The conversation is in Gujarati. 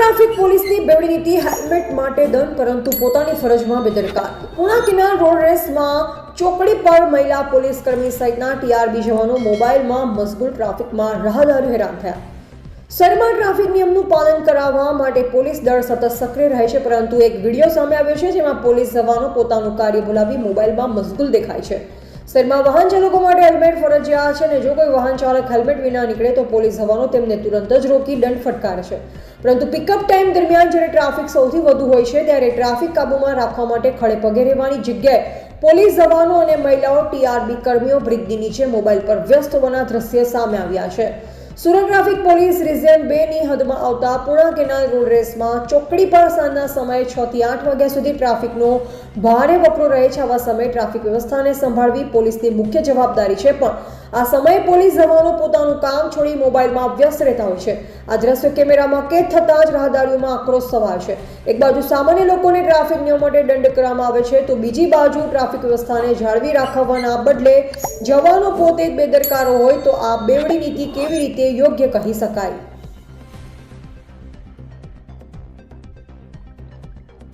ટ્રાફિક પોલીસની બેવડી નીતિ હેલ્મેટ માટે દંડ પરંતુ પોતાની ફરજમાં બેદરકારી। પૂણા કિનાર રોડ રેસમાં ચોકડી પર મહિલા પોલીસ કર્મી સહિતના ટીઆરબી જવાનો મોબાઈલમાં મશગુલ ટ્રાફિકમાં રાહદારીઓ હેરાન થયા। શહેરમાં ટ્રાફિક નિયમનું પાલન કરાવવા માટે પોલીસ દળ સતત સક્રિય રહે છે, પરંતુ એક વિડીયો સામે આવ્યો છે જેમાં પોલીસ જવાનો પોતાનું કાર્ય ભૂલાવી મોબાઈલમાં મશગુલ દેખાય છે। શહેરમાં વાહન ચાલકો માટે હેલ્મેટ ફરજિયાત છે અને જો કોઈ વાહન ચાલક હેલ્મેટ વિના નીકળે તો પોલીસ જવાનો તેમને તુરંત જ રોકી દંડ ફટકારે છે, પરંતુ પિકઅપ ટાઈમ દરમિયાન જ્યારે ટ્રાફિક સૌથી વધુ હોય છે ત્યારે ટ્રાફિક કાબૂમાં રાખવા માટે ખડે પગે રહેવાની જગ્યાએ પોલીસ જવાનો અને મહિલાઓ ટીઆરબી કર્મીઓ બ્રિજની નીચે મોબાઈલ પર વ્યસ્ત હોવાના દ્રશ્ય સામે આવ્યા છે। સુરત ટ્રાફિક પોલીસ રિજિયન 2 ની હદમાં આવતા પૂણા કેનાલ રોડ રેસમાં ચોકડી પર સાંજના સમયે 6 થી 8 વાગ્યા સુધી ટ્રાફિકનો ભારે વકરો રહે છે। આવા સમયે ટ્રાફિક વ્યવસ્થાને સંભાળવી પોલીસની મુખ્ય જવાબદારી છે, પણ આ સમયે પોલીસ જવાનો પોતાનું કામ છોડી મોબાઈલમાં વ્યસ્ત રહેતા હોય છે। આ દ્રશ્ય કેમેરામાં કેદ થતાં જ રાહદારીઓમાં આક્રોશ સવાર છે। એક બાજુ સામાન્ય લોકોને ટ્રાફિક નિયમો માટે દંડ કરવામાં આવે છે, તો બીજી બાજુ ટ્રાફિક વ્યવસ્થાને જાળવી રાખવાના બદલે જવાનો પોતે જ બેદરકાર હોય તો આ બેવડી નીતિ કેવી રીતે યોગ્ય કહી શકાય।